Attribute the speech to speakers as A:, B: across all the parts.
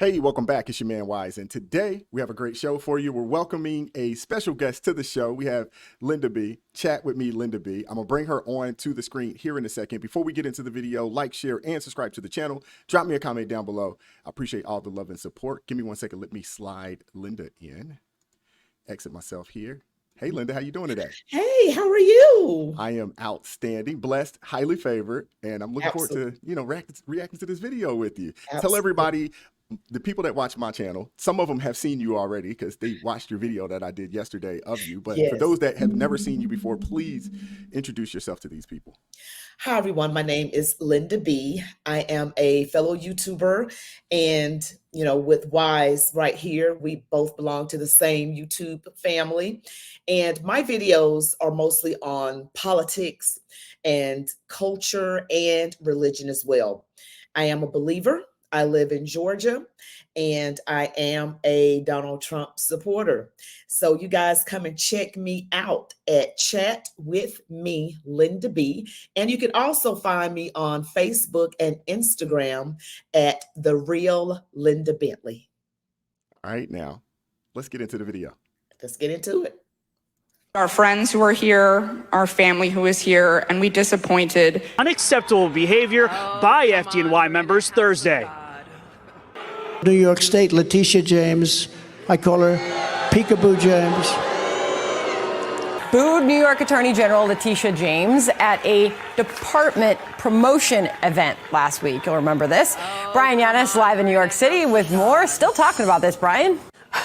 A: Hey, welcome back. It's your man Wise, and today we have a great show for you. We're welcoming a special guest to the show. We have Linda B. Chat with me, Linda B. I'm gonna bring her on to the screen here in a second. Before we get into the video, like, share, and subscribe to the channel. Drop me a comment down below. I appreciate all the love and support. Give me 1 second. Let me slide Linda in. Exit myself here. Hey, Linda, how you doing today?
B: Hey, how are you?
A: I am outstanding, blessed, highly favored, and I'm looking forward to reacting to this video with you. Tell everybody. The people that watch my channel, some of them have seen you already because they watched your video that I did yesterday of you. But for those that have never seen you before, please introduce yourself to these people.
B: Hi, everyone. My name is Linda B. I am a fellow YouTuber, and with Wise right here, we both belong to the same YouTube family. And my videos are mostly on politics and culture and religion as well. I am a believer. I live in Georgia, and I am a Donald Trump supporter. So you guys come and check me out at Chat with Me, Linda B. And you can also find me on Facebook and Instagram at The Real Linda Bentley.
A: All right, now let's get into the video.
B: Let's get into it.
C: Our friends who are here, our family who is here, and we disappointed.
D: Unacceptable behavior by FDNY members Thursday.
E: New York State, Letitia James, I call her Peekaboo James.
F: Booed New York Attorney General Letitia James at a department promotion event last week. You'll remember this. Brian Yanis live in New York City with more. Still talking about this, Brian.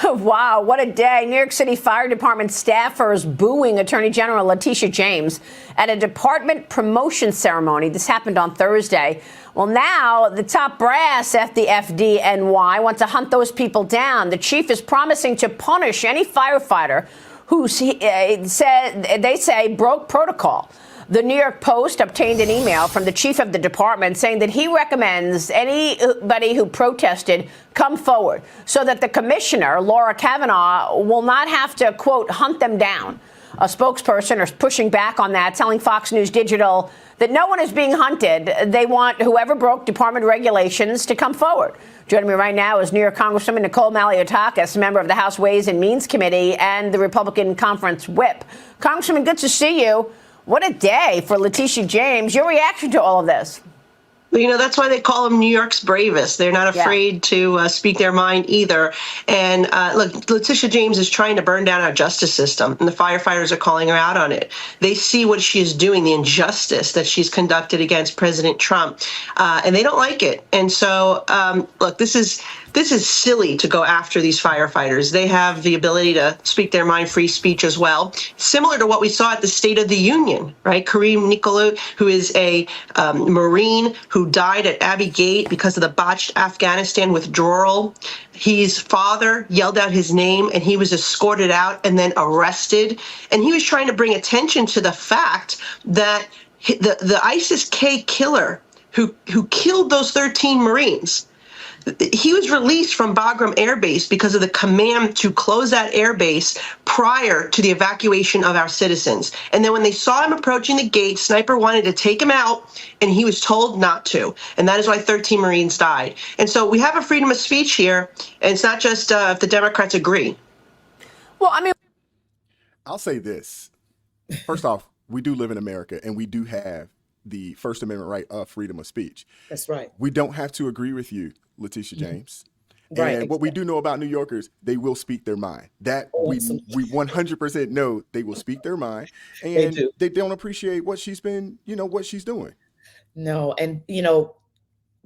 G: Wow, what a day. New York City Fire Department staffers booing Attorney General Letitia James at a department promotion ceremony. This happened on Thursday. Well, now the top brass at the FDNY want to hunt those people down. The chief is promising to punish any firefighter who they say broke protocol. The New York Post obtained an email from the chief of the department saying that he recommends anybody who protested come forward so that the commissioner, Laura Kavanaugh, will not have to, quote, hunt them down. A spokesperson is pushing back on that, telling Fox News Digital that no one is being hunted. They want whoever broke department regulations to come forward. Joining me right now is New York Congresswoman Nicole Maliotakis, member of the House Ways and Means Committee and the Republican Conference Whip. Congresswoman, good to see you. What a day for Letitia James. Your reaction to all of this?
H: Well, that's why they call them New York's bravest. They're not afraid to speak their mind either. And look, Letitia James is trying to burn down our justice system, and the firefighters are calling her out on it. They see what she is doing, the injustice that she's conducted against President Trump, and they don't like it. And so, look, this is silly to go after these firefighters. They have the ability to speak their mind, free speech as well, similar to what we saw at the State of the Union, right? Kareem Nicolou, who is a Marine who died at Abbey Gate because of the botched Afghanistan withdrawal. His father yelled out his name and he was escorted out and then arrested. And he was trying to bring attention to the fact that the ISIS-K killer who killed those 13 Marines, he was released from Bagram Air Base because of the command to close that air base prior to the evacuation of our citizens. And then when they saw him approaching the gate, Sniper wanted to take him out, and he was told not to. And that is why 13 Marines died. And so we have a freedom of speech here, and it's not just if the Democrats agree.
G: Well, I mean,
A: I'll say this. First off, we do live in America, and we do have the First Amendment right of freedom of speech.
B: That's right.
A: We don't have to agree with you, Letitia James.
B: Right.
A: And what we do know about New Yorkers, they will speak their mind. That we 100% know they will speak their mind, and they don't appreciate what she's been, what she's doing. No,
B: and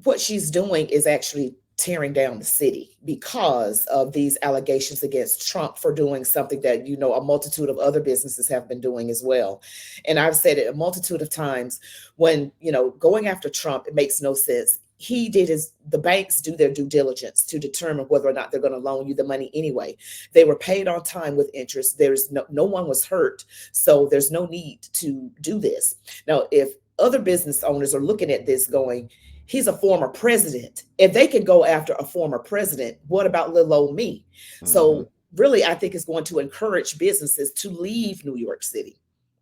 B: what she's doing is actually tearing down the city because of these allegations against Trump for doing something that, a multitude of other businesses have been doing as well. And I've said it a multitude of times when, going after Trump, it makes no sense. The banks do their due diligence to determine whether or not they're going to loan you the money anyway. They were paid on time with interest. There's no one was hurt. So there's no need to do this. Now, if other business owners are looking at this going, he's a former president. If they can go after a former president, what about little old me? Mm-hmm. So really, I think it's going to encourage businesses to leave New York City.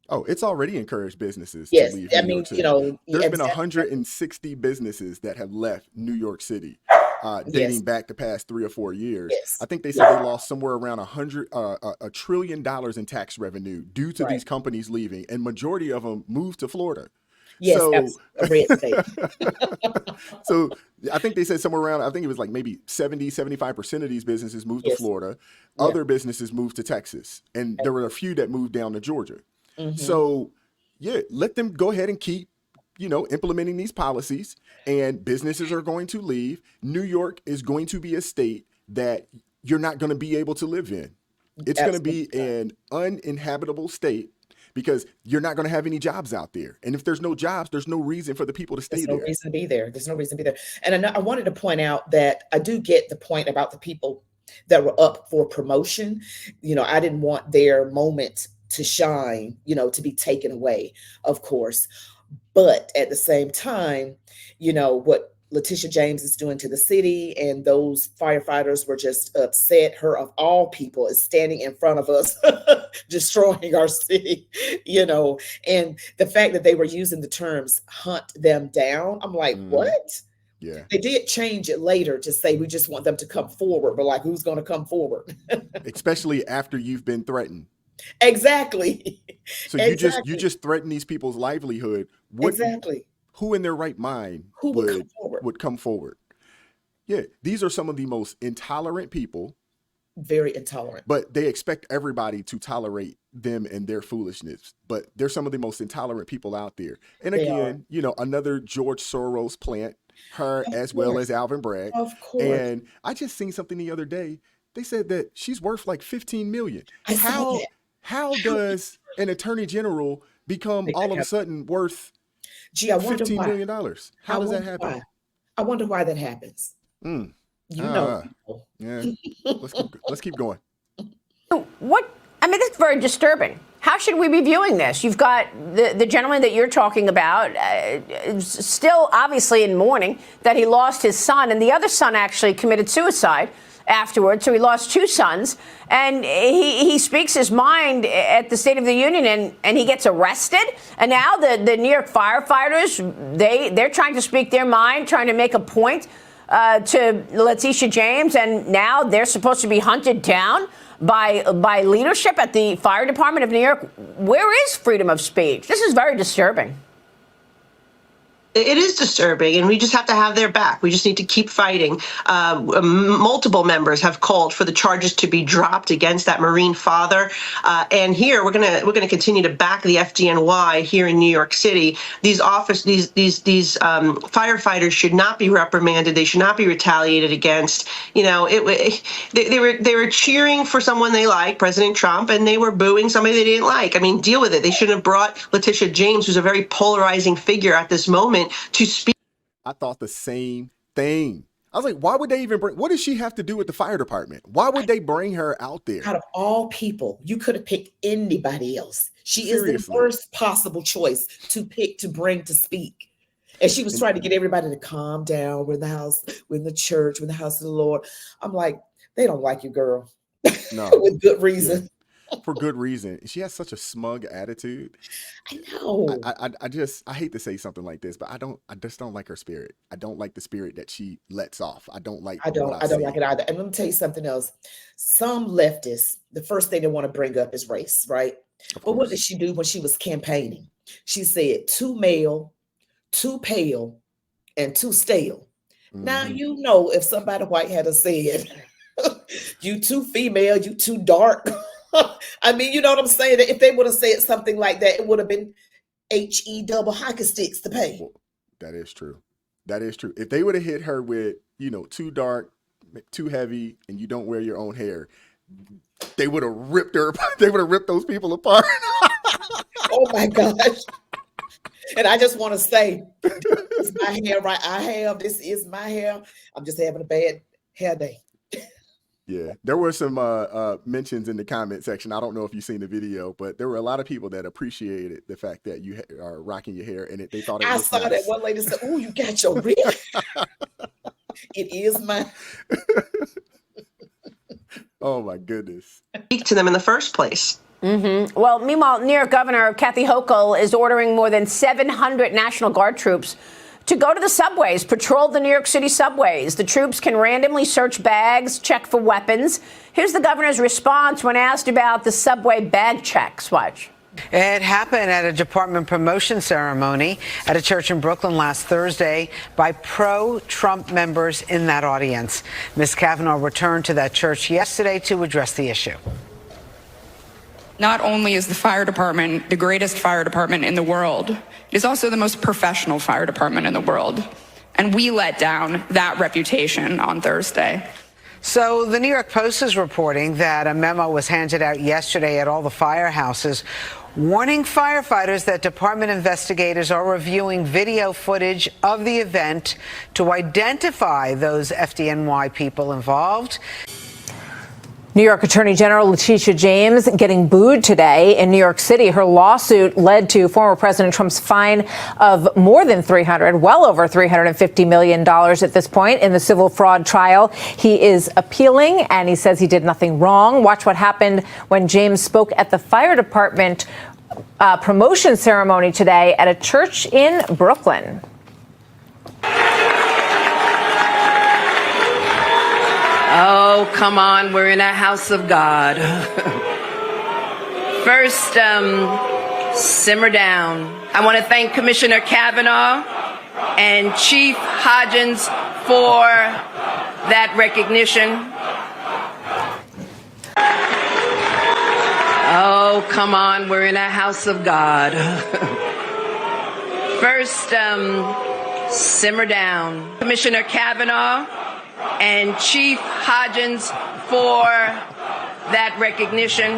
A: Oh, it's already encouraged businesses to leave New York City. There's been 160 businesses that have left New York City dating back the past 3 or 4 years.
B: Yes.
A: I think they said they lost somewhere around $1 trillion in tax revenue due to these companies leaving, and majority of them moved to Florida.
B: Yes,
A: So,
B: a red state.
A: so I think they said somewhere around, I think it was like maybe 75% of these businesses moved to Florida. Other businesses moved to Texas. And there were a few that moved down to Georgia. So, yeah, let them go ahead and keep, implementing these policies, and businesses are going to leave. New York is going to be a state that you're not going to be able to live in. It's going to be an uninhabitable state, because you're not going to have any jobs out there. And if there's no jobs, there's no reason for the people to stay there.
B: There's no reason to be there. There's no reason to be there. And I wanted to point out that I do get the point about the people that were up for promotion. I didn't want their moment to shine, to be taken away, of course. But at the same time, what Letitia James is doing to the city, and those firefighters were just upset. Her, of all people, is standing in front of us, destroying our city, and the fact that they were using the terms "hunt them down." I'm like, what?
A: Yeah.
B: They did change it later to say we just want them to come forward, but like, who's going to come forward?
A: Especially after you've been threatened.
B: Exactly.
A: So you just threaten these people's livelihood.
B: Exactly.
A: Who in their right mind would come forward? Yeah, these are some of the most intolerant people.
B: Very intolerant.
A: But they expect everybody to tolerate them and their foolishness. But they're some of the most intolerant people out there. And again, another George Soros plant, her as well as Alvin Bragg.
B: Of course.
A: And I just seen something the other day. They said that she's worth like $15 million. How does an attorney general become all of a sudden worth $15 million? How does that happen?
B: I wonder why that happens.
A: Yeah. Let's keep going.
G: This is very disturbing. How should we be viewing this? You've got the gentleman that you're talking about still obviously in mourning that he lost his son, and the other son actually committed suicide afterwards. So he lost 2 sons, and he speaks his mind at the State of the Union, and he gets arrested. And now the New York firefighters, they're trying to speak their mind, trying to make a point to Letitia James, and now they're supposed to be hunted down by leadership at the fire department of New York. Where is freedom of speech? This is very disturbing.
H: It is disturbing, and we just have to have their back. We just need to keep fighting. Multiple members have called for the charges to be dropped against that Marine father. And here we're gonna continue to back the FDNY here in New York City. These firefighters should not be reprimanded. They should not be retaliated against. They were cheering for someone they like, President Trump, and they were booing somebody they didn't like. I mean, deal with it. They shouldn't have brought Letitia James, who's a very polarizing figure at this moment, to speak.
A: I thought the same thing. I was like, why would they even what does she have to do with the fire department? Why would they bring her out there?
B: Out of all people, you could have picked anybody else. She is the worst possible choice to pick, to bring, to speak. And she was trying to get everybody to calm down. We're in the house, we're in the church, we're in the house of the Lord. I'm like, they don't like you, girl.
A: No.
B: With good reason.
A: Yeah. For good reason. She has such a smug attitude.
B: I know.
A: I hate to say something like this, but I just don't like her spirit. I don't like the spirit that she lets off. I don't like it
B: either. And let me tell you something else. Some leftists, the first thing they want to bring up is race, right? Well, what did she do when she was campaigning? She said, too male, too pale, and too stale. Now, if somebody white had said, you too female, you too dark. I mean, you know what I'm saying? If they would have said something like that, it would have been HE double hockey sticks to pay.
A: Well, that is true. That is true. If they would have hit her with, too dark, too heavy, and you don't wear your own hair, they would have ripped her. They would have ripped those people apart.
B: Oh my gosh. And I just want to say, this is my hair, right? This is my hair. I'm just having a bad hair day.
A: Yeah, there were some mentions in the comment section. I don't know if you've seen the video, but there were a lot of people that appreciated the fact that you are rocking your hair, and they thought it was nice.
B: I saw that one lady said, "Oh, you got your real." It is mine.
A: Oh my goodness!
H: Speak to them in the first place.
G: Well, meanwhile, New York Governor Kathy Hochul is ordering more than 700 National Guard troops to go to the subways, patrol the New York City subways. The troops can randomly search bags, check for weapons. Here's the governor's response when asked about the subway bag checks. Watch.
I: It happened at a department promotion ceremony at a church in Brooklyn last Thursday by pro-Trump members in that audience. Ms. Kavanaugh returned to that church yesterday to address the issue.
C: Not only is the fire department the greatest fire department in the world, it is also the most professional fire department in the world. And we let down that reputation on Thursday.
I: So the New York Post is reporting that a memo was handed out yesterday at all the firehouses warning firefighters that department investigators are reviewing video footage of the event to identify those FDNY people involved.
F: New York Attorney General Letitia James getting booed today in New York City. Her lawsuit led to former President Trump's fine of more than well over $350 million at this point in the civil fraud trial. He is appealing, and he says he did nothing wrong. Watch what happened when James spoke at the fire department promotion ceremony today at a church in Brooklyn.
J: Oh, come on, we're in a house of God. First, simmer down. I want to thank Commissioner Kavanaugh and Chief Hodgins for that recognition. Oh, come on, we're in a house of God. First, simmer down. Commissioner Kavanaugh and Chief Hodgins for that recognition.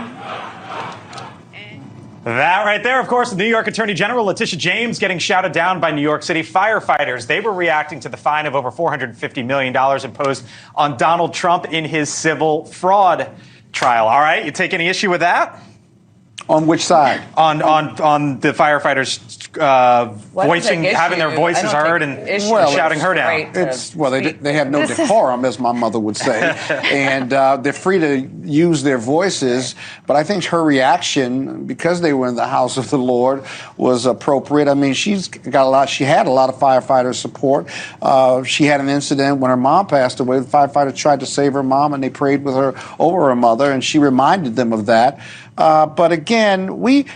K: That right there, of course, the New York Attorney General Letitia James getting shouted down by New York City firefighters. They were reacting to the fine of over $450 million imposed on Donald Trump in his civil fraud trial. All right, you take any issue with that?
L: On which side?
K: On the firefighters having their voices heard and shouting her down.
L: They have no decorum, as my mother would say, and they're free to use their voices. But I think her reaction, because they were in the house of the Lord, was appropriate. I mean, she had a lot of firefighter support. She had an incident when her mom passed away. The firefighters tried to save her mom, and they prayed with her over her mother, and she reminded them of that. But again,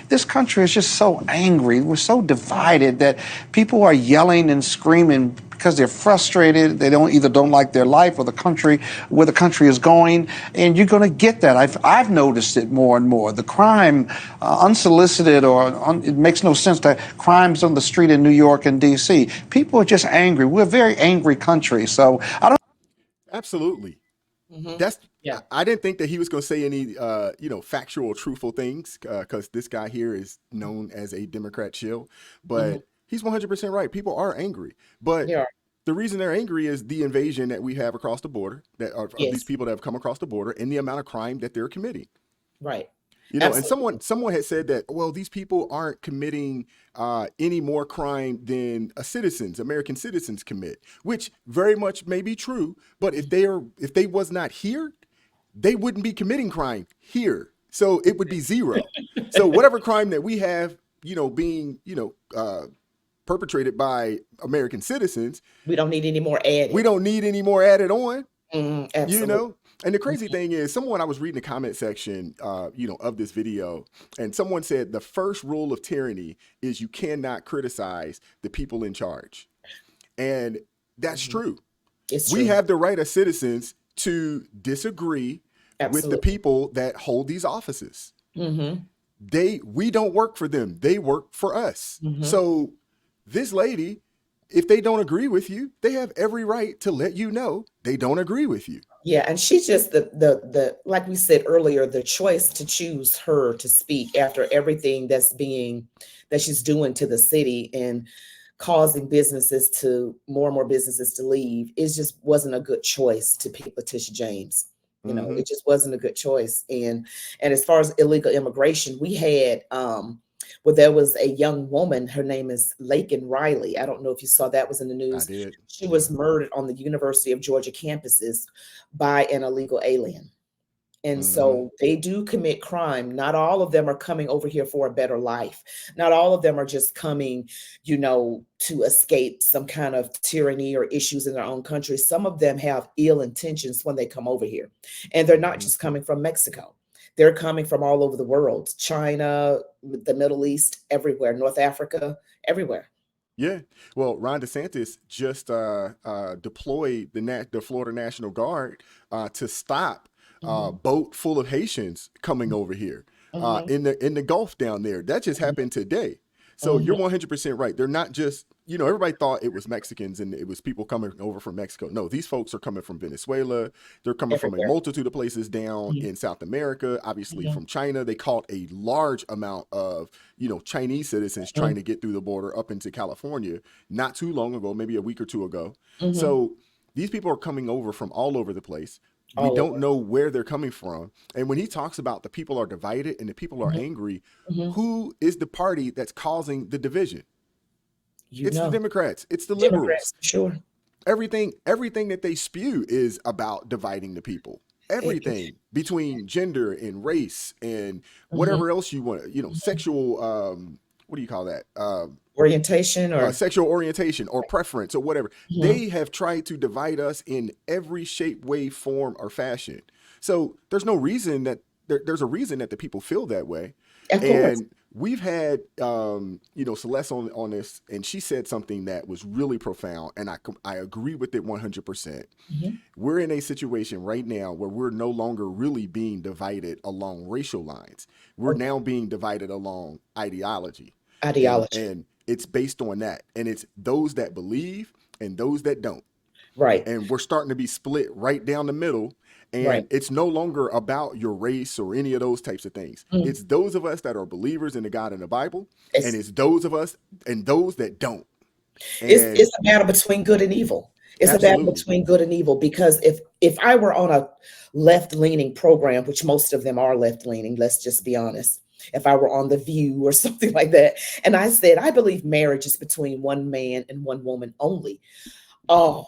L: this country is just so angry. We're so divided that people are yelling and screaming because they're frustrated. They don't like their life or the country, where the country is going. And you're going to get that. I've noticed it more and more. The crime, unsolicited it makes no sense to crimes on the street in New York and D.C. People are just angry. We're a very angry country. So I don't.
A: Absolutely. Mm-hmm. I didn't think that he was going to say any, factual, truthful things, because this guy here is known as a Democrat shill. But he's 100% right. People are angry. But the reason they're angry is the invasion that we have across the border, of these people that have come across the border, and the amount of crime that they're committing.
B: Right.
A: And someone had said that, well, these people aren't committing any more crime than American citizens commit, which very much may be true. But if they was not here, they wouldn't be committing crime here. So it would be zero. So whatever crime that we have, being, perpetrated by American citizens,
B: we don't need any more added.
A: We don't need any more added on.
B: Absolutely.
A: And the crazy thing is, I was reading the comment section, of this video, and someone said the first rule of tyranny is you cannot criticize the people in charge. And that's true.
B: It's true.
A: We have the right as citizens to disagree with the people that hold these offices. We don't work for them. They work for us. So this lady, if they don't agree with you, they have every right to let you know they don't agree with you.
B: Yeah, and she's just the like we said earlier, the choice to choose her to speak after everything that she's doing to the city and causing more and more businesses to leave. It just wasn't a good choice to pick Letitia James. It just wasn't a good choice. And as far as illegal immigration, we had there was a young woman, her name is Laken Riley. I don't know if you saw that was in the news.
A: I did.
B: She was murdered on the University of Georgia campuses by an illegal alien. And so they do commit crime. Not all of them are coming over here for a better life. Not all of them are just coming, to escape some kind of tyranny or issues in their own country. Some of them have ill intentions when they come over here. And they're not just coming from Mexico. They're coming from all over the world, China, the Middle East, everywhere, North Africa, everywhere.
A: Yeah. Well, Ron DeSantis just deployed the Florida National Guard to stop boat full of Haitians coming over here in the Gulf down there. That just happened today. So you're 100% right. They're not just, everybody thought it was Mexicans and it was people coming over from Mexico. No, these folks are coming from Venezuela. They're coming from a multitude of places down in South America, obviously from China. They caught a large amount of, Chinese citizens trying to get through the border up into California not too long ago, maybe a week or two ago. So these people are coming over from all over the place. We don't know where they're coming from. And when he talks about the people are divided and the people are angry, who is the party that's causing the division? It's the Democrats. It's the liberals.
B: Sure.
A: Everything that they spew is about dividing the people. Everything between gender and race and whatever else you want, sexual, what do you call that?
B: Orientation or
A: sexual orientation or preference or whatever. They have tried to divide us in every shape, way, form, or fashion. So there's no reason that there's a reason that the people feel that way.
B: Of course.
A: And we've had, Celeste on this, and she said something that was really profound, and I agree with it 100%. We're in a situation right now where we're no longer really being divided along racial lines. We're now being divided along ideology. And it's based on that. And it's those that believe and those that don't.
B: Right.
A: And we're starting to be split right down the middle. And it's no longer about your race or any of those types of things. It's those of us that are believers in the God in the Bible. And it's those of us and those that don't. And
B: it's a battle between good and evil. It's a battle between good and evil, because if I were on a left-leaning program, which most of them are left-leaning, let's just be honest. If I were on The View or something like that, and I said, I believe marriage is between one man and one woman only. Oh,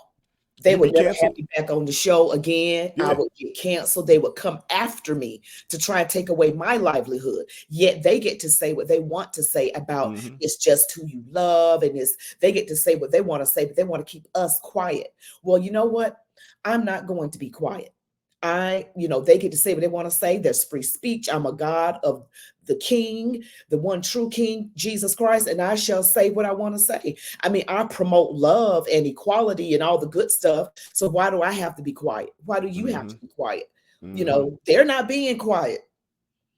B: they would never have me back on the show again. I would get canceled. They would come after me to try and take away my livelihood. Yet they get to say what they want to say about it's just who you love. And they get to say what they want to say, but they want to keep us quiet. Well, you know what? I'm not going to be quiet. They get to say what they want to say. There's free speech. I'm a God of the King, the one true King, Jesus Christ, and I shall say what I want to say. I mean, I promote love and equality and all the good stuff. So why do I have to be quiet? Why do you have to be quiet? They're not being quiet.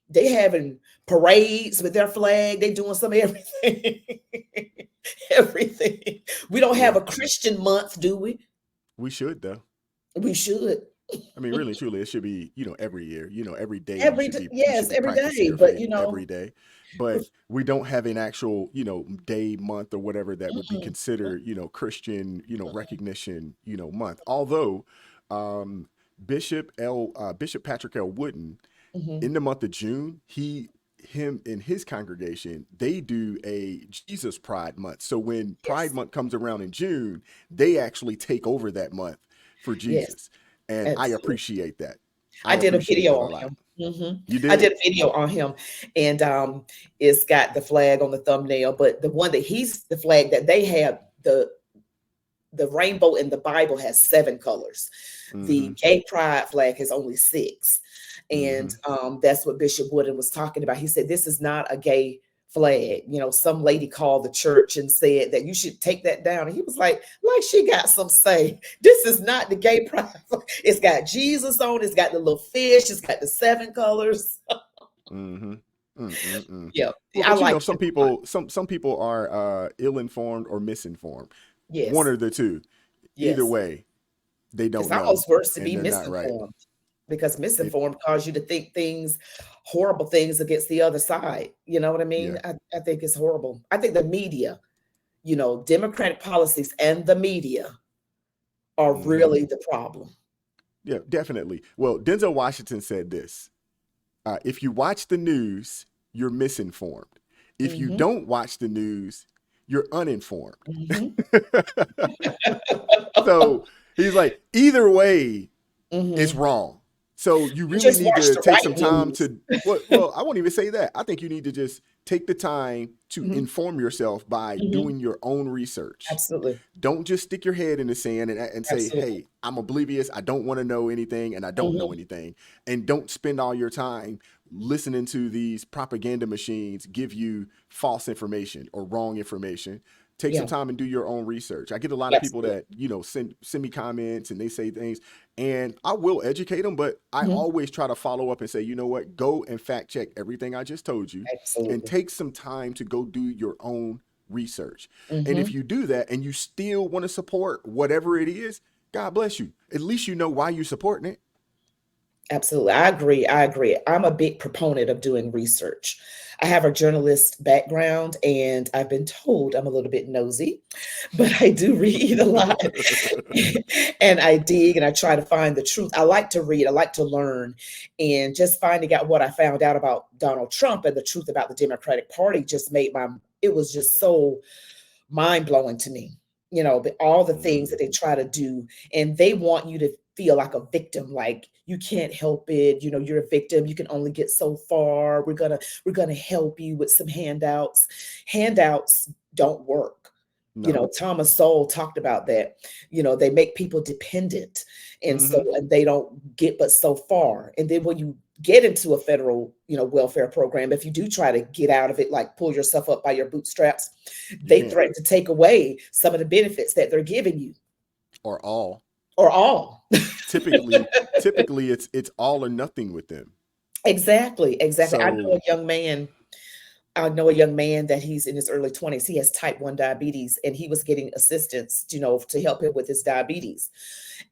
B: They having parades with their flag. They doing some everything. Everything. We don't have a Christian month, do we?
A: we should, though.
B: We should.
A: I mean, really, truly, it should be, every year, every day.
B: Every
A: should
B: day,
A: be,
B: yes,
A: should be
B: every day.
A: practicing
B: But
A: faith every day. But we don't have an actual, day, month, or whatever that would be considered, Christian, recognition, month. Although Bishop Patrick L. Wooden, in the month of June, him and his congregation, they do a Jesus Pride Month. So when Pride Month comes around in June, they actually take over that month for Jesus. And
B: Absolutely.
A: I appreciate that.
B: I did a
A: appreciate
B: video
A: that
B: on
A: lot.
B: him.
A: You did?
B: I did a video on him, and it's got the flag on the thumbnail. But the one that the flag that they have, the rainbow in the Bible has 7 colors. The gay pride flag has only 6. And that's what Bishop Wooden was talking about. He said, this is not a gay flag. Some lady called the church and said that you should take that down. And he was like she got some say. This is not the gay pride flag. It's got Jesus on it. It's got the little fish. It's got the 7 colors. Yeah.
A: Well,
B: I like
A: some people are ill-informed or misinformed.
B: Yes.
A: One or the two.
B: Yes.
A: Either way, they don't
B: It's
A: know.
B: almost worse to be
A: and they're not
B: misinformed.
A: right.
B: Because misinformed cause you to think horrible things against the other side. You know what I mean?
A: Yeah.
B: I think it's horrible. I think the media, Democratic policies and the media are really the problem.
A: Yeah, definitely. Well, Denzel Washington said this. If you watch the news, you're misinformed. If you don't watch the news, you're uninformed. So he's like, either way, it's wrong. So you really
B: just
A: need
B: watch
A: to
B: the
A: take
B: right
A: some time
B: news.
A: to, well, I won't even say that. I think you need to just take the time to inform yourself by doing your own research.
B: Absolutely.
A: Don't just stick your head in the sand and say,
B: Absolutely.
A: hey, I'm oblivious. I don't want to know anything and I don't know anything. And don't spend all your time listening to these propaganda machines give you false information or wrong information. Take some time and do your own research. I get a lot of people that, send me comments and they say things and I will educate them, but I always try to follow up and say, you know what, go and fact check everything I just told you and take some time to go do your own research. And if you do that and you still want to support whatever it is, God bless you. At least you know why you're supporting it.
B: Absolutely. I agree. I'm a big proponent of doing research. I have a journalist background and I've been told I'm a little bit nosy, but I do read a lot and I dig and I try to find the truth. I like to read, I like to learn, and just finding out what I found out about Donald Trump and the truth about the Democratic Party just it was just so mind blowing to me. All the things that they try to do, and they want you to feel like a victim, like you can't help it. You're a victim. You can only get so far. We're gonna help you with some handouts. Handouts don't work.
A: No.
B: Thomas Sowell talked about that. They make people dependent, and and they don't get but so far. And then when you get into a federal, welfare program, if you do try to get out of it, like pull yourself up by your bootstraps, they threaten to take away some of the benefits that they're giving you.
A: Or all.
B: Typically,
A: it's all or nothing with them.
B: Exactly.
A: So,
B: I know a young man that he's in his early 20s. He has type 1 diabetes and he was getting assistance, to help him with his diabetes.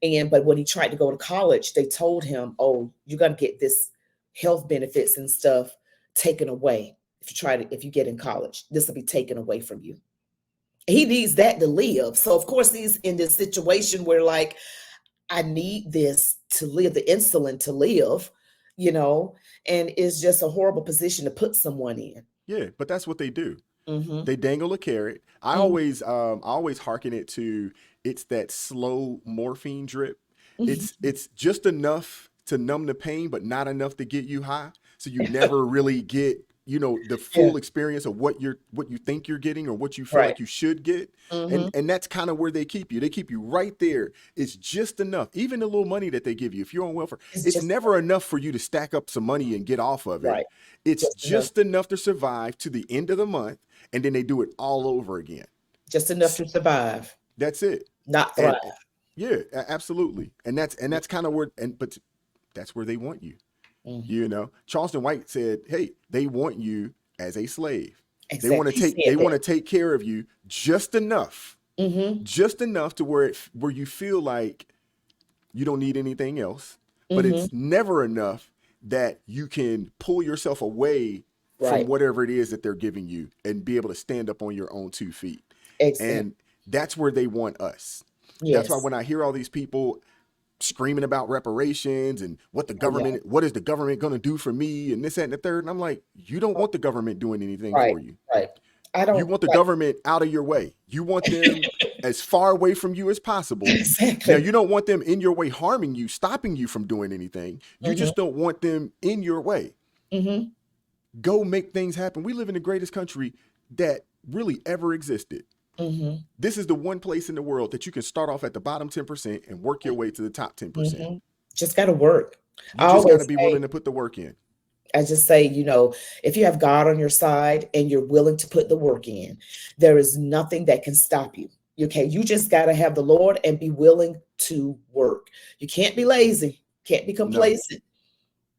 B: But when he tried to go to college, they told him, oh, you're going to get this health benefits and stuff taken away. If you get in college, this will be taken away from you. He needs that to live. So of course he's in this situation where like, I need this to live, the insulin to live, and it's just a horrible position to put someone in.
A: Yeah, but that's what they do. They dangle a carrot. I always hearken it to, it's that slow morphine drip. It's just enough to numb the pain, but not enough to get you high. So you never really get, the full experience of what you think you're getting or what you feel like you should get. And that's kind of where they keep you. They keep you right there. It's just enough. Even the little money that they give you, if you're on welfare, it's never enough for you to stack up some money and get off of it.
B: Right.
A: It's just enough to survive to the end of the month. And then they do it all over again.
B: Just enough to survive.
A: That's it.
B: Not thrive.
A: Yeah, absolutely. And that's kind of where, but that's where they want you. Charleston White said, hey, they want you as a slave. Exactly. They want to take care of you just enough to where you feel like you don't need anything else, but it's never enough that you can pull yourself away from whatever it is that they're giving you and be able to stand up on your own 2 feet.
B: Exactly.
A: And that's where they want us.
B: Yes.
A: That's why when I hear all these people screaming about reparations and what is the government going to do for me and this, that, and the third, and I'm like, you don't want the government doing anything for you.
B: Right.
A: You want the government out of your way. You want them as far away from you as possible.
B: Exactly.
A: Now, you don't want them in your way, harming you, stopping you from doing anything. You just don't want them in your way. Go make things happen. We live in the greatest country that really ever existed. This is the one place in the world that you can start off at the bottom 10% and work your way to the top 10%.
B: Just got to work.
A: You just got to be willing to put the work in.
B: I just say, if you have God on your side and you're willing to put the work in, there is nothing that can stop you. Okay. You just got to have the Lord and be willing to work. You can't be lazy, can't be complacent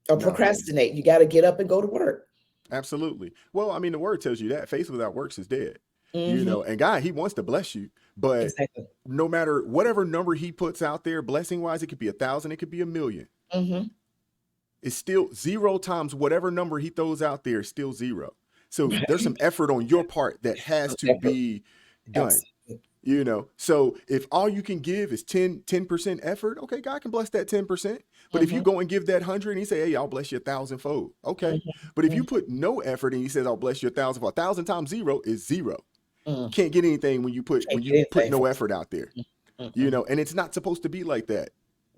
B: or procrastinate. You got to get up and go to work.
A: Absolutely. Well, I mean, the word tells you that faith without works is dead. And God, he wants to bless you, but no matter whatever number he puts out there, blessing wise, it could be 1,000, it could be 1,000,000. It's still 0 times whatever number he throws out there is still 0. So there's some effort on your part that has to be done. So if all you can give is 10% effort, okay, God can bless that 10%. But if you go and give that 100 and he say, hey, I'll bless you 1,000-fold. Okay. But if you put no effort and he says, I'll bless you 1,000-fold, 1,000 times 0 is 0. Can't get anything when you put no effort out there, and it's not supposed to be like that.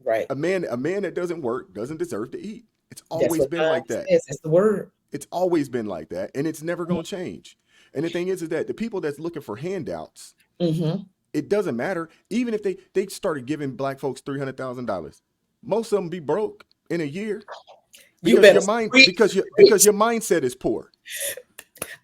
B: Right.
A: A man that doesn't work doesn't deserve to eat. It's
B: That's
A: always
B: what
A: been
B: God
A: like that.
B: says. It's the word.
A: It's always been like that, and it's never
B: Mm-hmm.
A: going to change. And the thing is that the people that's looking for handouts,
B: Mm-hmm.
A: it doesn't matter. Even if they started giving black folks $300,000, most of them be broke in a year
B: You
A: because
B: better
A: your mind
B: preach.
A: because your mindset is poor.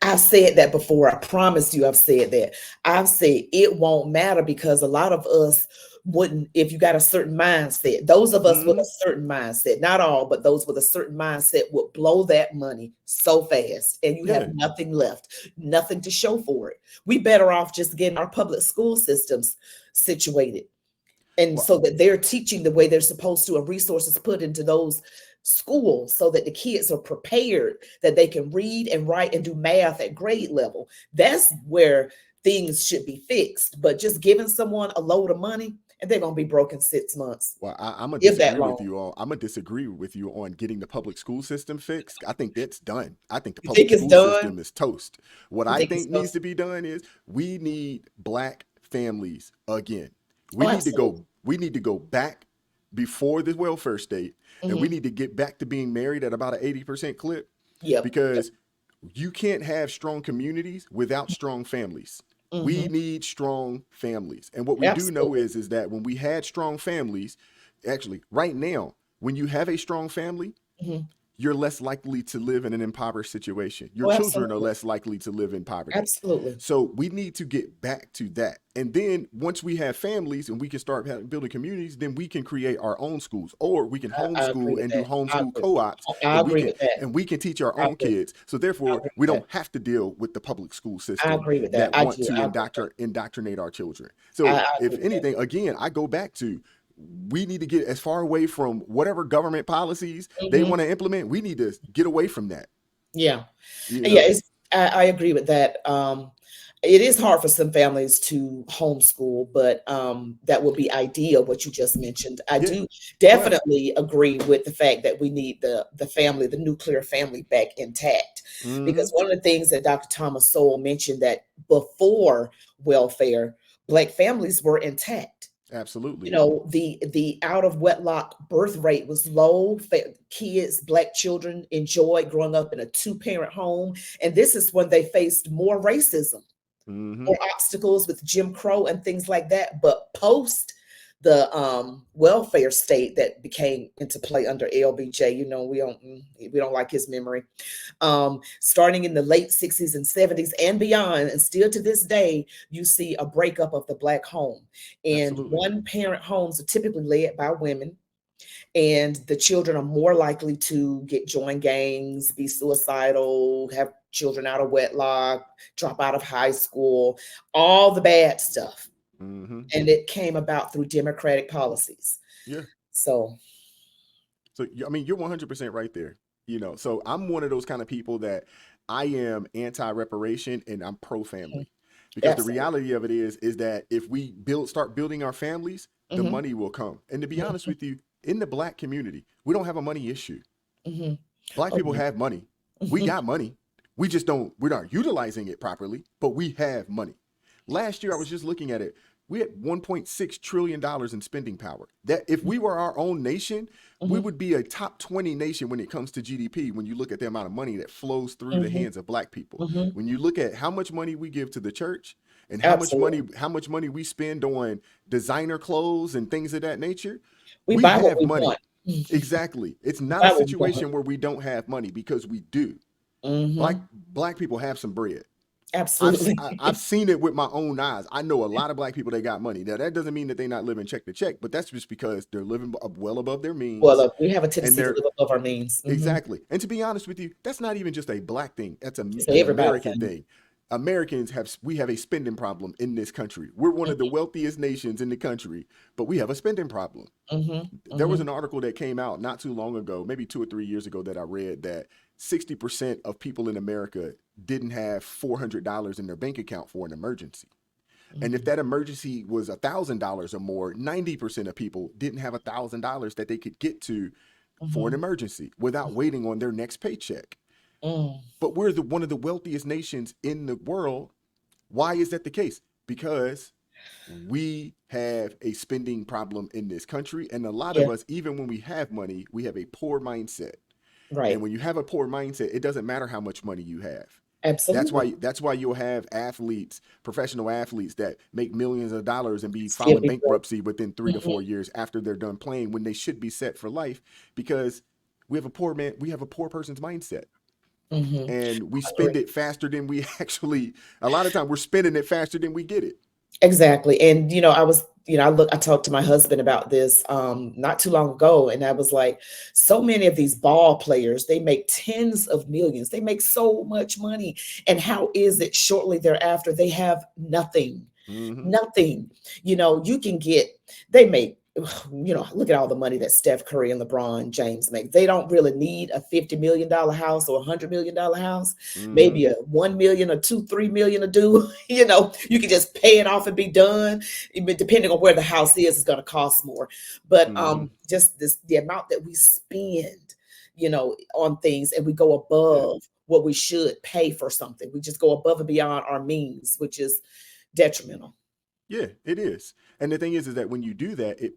B: I've said that before. I promise you, I've said that. I've said it won't matter because a lot of us wouldn't, if you got a certain mindset, those of us with a certain mindset, not all, but those with a certain mindset would blow that money so fast and you
A: Yeah.
B: have nothing left, nothing to show for it. We better off just getting our public school systems situated. And so that they're teaching the way they're supposed to, and resources put into those schools so that the kids are prepared, that they can read and write and do math at grade level. That's where things should be fixed. But just giving someone a load of money and they're going to be broke in 6 months.
A: Well, I'm gonna
B: If that
A: disagree with
B: long.
A: you on. I'm gonna disagree with you on getting the public school system fixed. I think that's done. I think the
B: You
A: public
B: think it's
A: school
B: done?
A: system is toast. What
B: You
A: I
B: think it's
A: think needs
B: done?
A: to be done is we need black families again.
B: Oh,
A: We need to
B: absolutely.
A: go. We need to go back before the welfare state, and we
B: Mhm.
A: need to get back to being married at about an 80% clip.
B: Yep.
A: Because you can't have strong communities without strong families. We
B: Mhm.
A: need strong families. And what we do know
B: Absolutely.
A: is that when we had strong families, actually right now, when you have a strong family,
B: Mhm.
A: you're less likely to live in an impoverished situation. Your
B: Oh,
A: children are
B: absolutely.
A: less likely to live in poverty.
B: Absolutely.
A: So we need to get back to that. And then once we have families and we can start building communities, then we can create our own schools, or we can
B: I agree
A: homeschool
B: with
A: and do
B: that.
A: homeschool co-ops,
B: I agree with that.
A: and we can teach our
B: I
A: own
B: agree.
A: kids. So
B: I
A: therefore,
B: agree
A: we
B: with that.
A: don't have to deal with the public school
B: I
A: system
B: agree with that.
A: that
B: I
A: want
B: do.
A: to
B: I agree with that.
A: indoctrinate our children.
B: I
A: So
B: agree
A: if
B: with that.
A: anything, again, I go back to we need to get as far away from whatever government policies they
B: Mhm.
A: want to implement. We need to get away from that.
B: Yeah.
A: You
B: Yeah,
A: know?
B: I agree with that. It is hard for some families to homeschool, but that would be ideal, what you just mentioned. I
A: Yeah.
B: do definitely agree with the fact that we need the family, the nuclear family back intact. Because
A: Mhm.
B: one of the things that Dr. Thomas Sowell mentioned that before welfare, Black families were intact.
A: Absolutely.
B: You know, the out of wedlock birth rate was low. Kids, Black children enjoyed growing up in a two-parent home, and this is when they faced more racism
A: Mhm.
B: or obstacles with Jim Crow and things like that. But post the welfare state that became into play under LBJ, you know, we don't like his memory. Starting in the late 60s and 70s and beyond, and still to this day, you see a breakup of the Black home. And
A: Absolutely.
B: one-parent homes are typically led by women, and the children are more likely to join gangs, be suicidal, have children out of wedlock, drop out of high school, all the bad stuff.
A: Mhm.
B: And it came about through democratic policies.
A: Yeah.
B: So
A: I mean, you're 100% right there. You know, so I'm one of those kind of people that I am anti-reparation and I'm pro-family. Because the
B: absolutely.
A: reality of it is that if we start building our families, the
B: Mhm.
A: money will come. And to be honest
B: Mhm.
A: with you, in the Black community, we don't have a money issue.
B: Mhm.
A: Black
B: Oh,
A: people
B: yeah.
A: have money. We got money. We're not utilizing it properly, but we have money. Last year, I was just looking at it. We had $1.6 trillion in spending power. That if we were our own nation, we
B: Mhm.
A: would be a top 20 nation when it comes to GDP. When you look at the amount of money that flows through the
B: Mhm.
A: hands of Black people,
B: Mhm.
A: when you look at how much money we give to the church and
B: Absolutely.
A: how much money we spend on designer clothes and things of that nature,
B: We
A: we
B: buy what
A: have
B: we
A: money.
B: want.
A: Exactly. It's
B: We
A: not a
B: buy what we want.
A: situation where we don't have money because we do.
B: Mhm.
A: Black people have some bread.
B: Absolutely.
A: I've seen it with my own eyes. I know a lot of Black people that got money. Now that doesn't mean that they're not living check to check, but that's just because they're living well above their
B: Well,
A: means,
B: we have a
A: and
B: tendency to
A: they're
B: live above our means. Mhm.
A: exactly. And to be honest with you, that's not even just a Black thing. That's
B: It's
A: an
B: everybody
A: American
B: thing.
A: thing. Americans have a spending problem in this country. We're one of the
B: Mhm.
A: wealthiest nations in the country, but we have a spending problem.
B: Mhm.
A: There was
B: Mhm.
A: an article that came out not too long ago, maybe 2 or 3 years ago, that I read that 60% of people in America didn't have $400 in their bank account for an emergency. And if
B: Mhm.
A: that emergency was $1,000 or more, 90% of people didn't have $1,000 that they could get to for an
B: Mhm.
A: emergency without waiting on their next paycheck.
B: Mm.
A: But we're one of the wealthiest nations in the world. Why is that the case? Because We have a spending problem in this country, and a lot
B: Yeah.
A: of us, even when we have money, we have a poor mindset. And
B: Right.
A: when you have a poor mindset, it doesn't matter how much money you have.
B: Absolutely.
A: That's why you'll have athletes, professional athletes that make millions of dollars and be
B: Still
A: filing
B: be broke.
A: bankruptcy within 3 to 4 years after they're done playing when they should be set for life because we have a poor person's mindset.
B: Hmm.
A: And we
B: I
A: spend
B: agree.
A: it faster than we actually a lot of time we're spending it faster than we get it.
B: Exactly. And I talked to my husband about this not too long ago, and I was like, so many of these ball players, they make tens of millions. They make so much money. And how is it shortly thereafter they have nothing?
A: Hmm.
B: Nothing. You can get they make look at all the money that Steph Curry and LeBron James make. They don't really need a $50 million house or $100 million house,
A: Hmm.
B: maybe a 1 million or 2, 3 million to do. You can just pay it off and be done. Even depending on where the house is, it's going to cost more. But
A: Hmm.
B: just the amount that we spend, on things, and we go
A: Yeah.
B: above what we should pay for something. We just go above and beyond our means, which is detrimental.
A: Yeah, it is. And the thing is that when you do that, it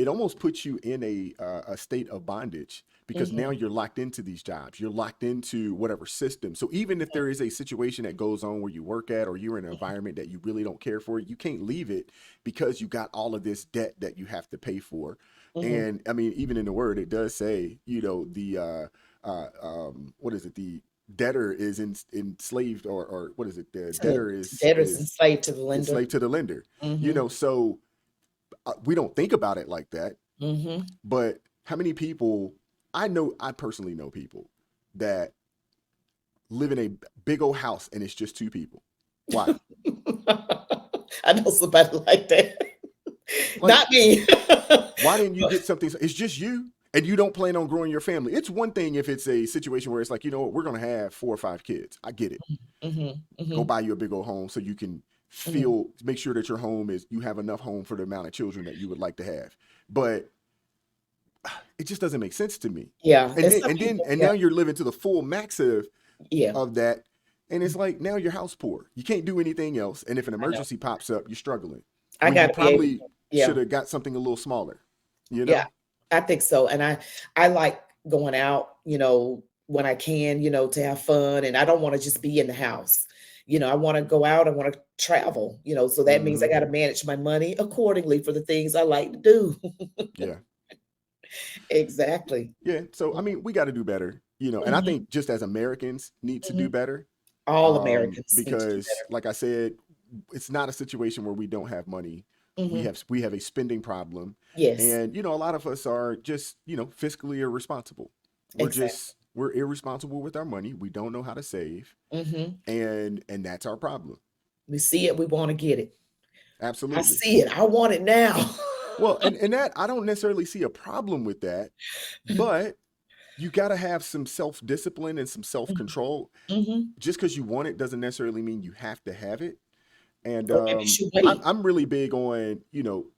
A: almost puts you in a state of bondage because now
B: Mhm.
A: you're locked into these jobs. You're locked into whatever system. So even if there is a situation that goes on where you work at or you're in an environment that you really don't care for, you can't leave it because you got all of this debt that you have to pay for.
B: Mhm.
A: And I mean, even in the word, it does say, what is it? The debtor is enslaved, or what is it? The
B: To
A: debtor
B: debtors
A: is
B: enslaved to the lender.
A: enslaved to the lender.
B: Mhm.
A: So we don't think about it like that.
B: Mhm.
A: But how many people I personally know people that live in a big old house and it's just two people. Why?
B: I know somebody like that.
A: Like,
B: Not me.
A: why didn't you get something? It's just you and you don't plan on growing your family. It's one thing if it's a situation where it's like, you know what, we're going to have 4 or 5 kids. I get it.
B: Mhm.
A: Go
B: Mhm.
A: buy you a big old home so you can
B: Mhm.
A: make sure that you have enough home for the amount of children that you would like to have. But it just doesn't make sense to me.
B: Yeah,
A: And
B: and
A: then
B: some people,
A: and
B: yeah,
A: now you're living to the full max
B: yeah.
A: of that. And it's like now you're house poor. You can't do anything else. And if an
B: I know.
A: emergency pops up, you're struggling.
B: I
A: When you
B: gotta be able
A: probably
B: to,
A: should
B: yeah.
A: have got something a little smaller, you
B: Yeah,
A: know?
B: I think so. And I like going out, when I can, to have fun. And I don't want to just be in the house. I want to go out, I want to travel, so that means I
A: Hmm.
B: got to manage my money accordingly for the things I like to do.
A: Yeah.
B: Exactly.
A: Yeah. So I mean, we got to do better, and I
B: Mhm.
A: think just as Americans need to do
B: Mhm.
A: better.
B: All Americans need to do
A: Because like I said, it's not a situation where we don't have money.
B: better. Mhm.
A: We have a spending problem.
B: Yes,
A: And a lot of us are just, fiscally irresponsible.
B: exactly.
A: We're irresponsible with our money. We don't know how to save.
B: Mhm.
A: And that's our problem.
B: We see it, we want to get it. I
A: Absolutely.
B: see it. I want it now.
A: Well, and that I don't necessarily see a problem with that, but you got to have some self-discipline and some self-control.
B: Mhm.
A: Just because you want it doesn't necessarily mean you have to have it. And
B: Or maybe you should
A: I'm,
B: wait.
A: I'm really big on,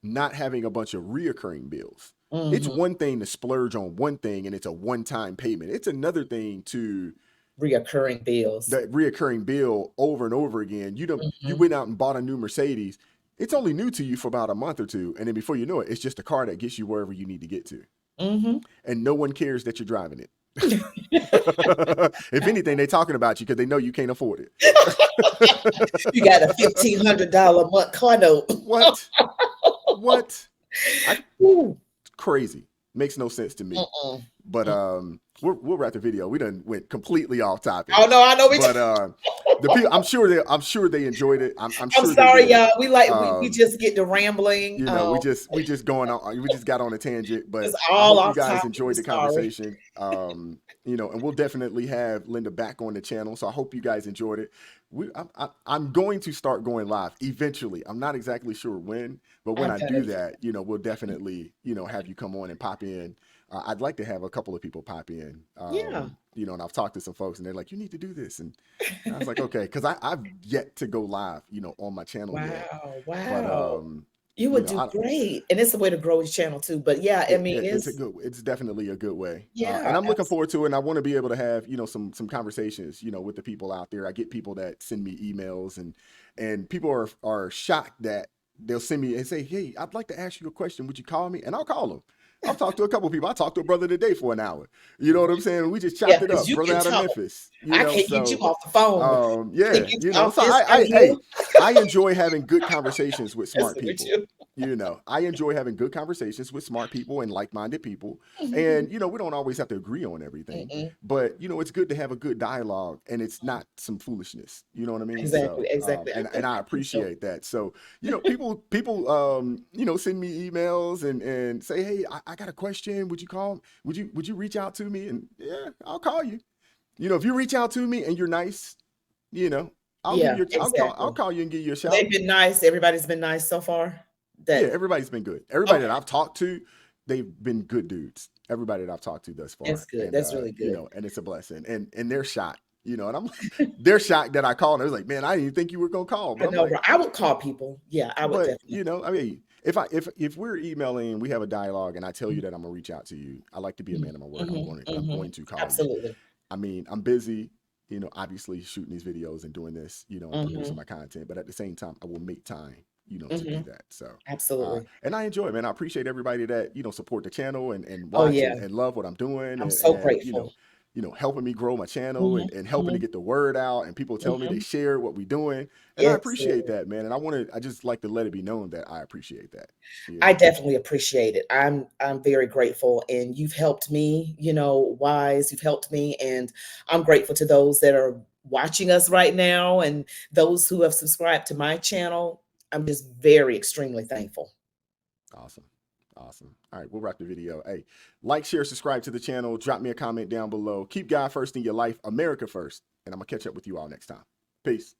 A: not having a bunch of reoccurring bills. It's
B: Mhm.
A: one thing to splurge on one thing and it's a one-time payment. It's another thing to
B: Reoccurring bills.
A: that reoccurring bill over and over again. You
B: Mhm.
A: went out and bought a new Mercedes. It's only new to you for about a month or two, and then before you know it, it's just a car that gets you wherever you need to get to,
B: Mhm.
A: and no one cares that you're driving it. If anything, they're talking about you because they know you can't afford
B: You got a
A: it.
B: $1,500 a month car note.
A: What? What? I
B: Ooh.
A: Crazy. Makes no sense to me.
B: Mm-mm.
A: But
B: Mm.
A: we'll wrap the video. We done went completely off topic.
B: Oh no, I know we.
A: But the people, I'm sure they enjoyed it. I'm
B: I'm
A: sure they
B: sorry,
A: did.
B: y'all. We just get to rambling.
A: We just going on. We just got on a tangent. But
B: It's
A: I
B: all
A: hope you
B: off
A: guys
B: topic. We're
A: enjoyed the
B: sorry.
A: conversation. And we'll definitely have Linda back on the channel. So I hope you guys enjoyed it. I'm going to start going live eventually. I'm not exactly sure when, but when I do
B: Okay.
A: that, we'll definitely, have you come on and pop in. I'd like to have a couple of people pop in.
B: Yeah.
A: And I've talked to some folks and they're like, you need to do this. And I was like, okay, because I've yet to go live, on my channel yet.
B: Wow.
A: But
B: Wow. You would do
A: I,
B: great, and it's a way to grow his channel too. But yeah, I mean,
A: it's definitely a good way. And
B: yeah,
A: I'm looking forward
B: absolutely.
A: to it. And I want to be able to have, some conversations, with the people out there. I get people that send me emails and And people are shocked that they'll send me and say, hey, I'd like to ask you a question. Would you call me? And I'll call them. I've talked to a couple of people. I talked to a brother today for an hour. You know what I'm saying? We just chopped it up, brother out of Memphis.
B: I can't get you off the phone.
A: Yeah, you know. So I enjoy having good conversations with smart people. You know, I enjoy having good conversations with smart people and like-minded people. And you know, we don't always have to agree on everything, but you know, it's good to have a good dialogue, and it's not some foolishness. You know what I mean?
B: Exactly.
A: And I appreciate that. So you know, people you know, send me emails and say, hey, I got a question. Would you call? Would you reach out to me? And yeah, I'll call you. You know, if you reach out to me and you're nice, you know, I'll call you and give you a shout.
B: They've been nice. Everybody's been nice so far.
A: Yeah, everybody's been good. Everybody that I've talked to, they've been good dudes. Everybody that I've talked to thus far.
B: That's good.
A: And,
B: that's really good.
A: You know, and it's a blessing. And they're shocked. You know, and I'm like, they're shocked that I called. And I was like, man, I didn't even think you were gonna call. But
B: I would call people. Yeah, I would definitely.
A: You know, I mean, if we're emailing, we have a dialogue, and I tell you that I'm gonna reach out to you, I like to be a man of my word. I'm going to call
B: you.
A: I mean, I'm busy, you know, obviously shooting these videos and doing this, you know, and producing my content, but at the same time, I will make time, you know, to do that. So
B: absolutely.
A: And I enjoy it, man. I appreciate everybody that, you know, support the channel and watch and love what I'm doing.
B: I'm so grateful.
A: You know, helping me grow my channel and helping to get the word out, and people tell me they share what we're doing. And I appreciate that, man. And I just like to let it be known that I appreciate that. You know?
B: I definitely appreciate it. I'm very grateful, and you've helped me, you know, Wise, you've helped me, and I'm grateful to those that are watching us right now and those who have subscribed to my channel. I'm just very extremely thankful.
A: Awesome. All right, we'll wrap the video. Hey, like, share, subscribe to the channel. Drop me a comment down below. Keep God first in your life, America first. And I'm going to catch up with you all next time. Peace.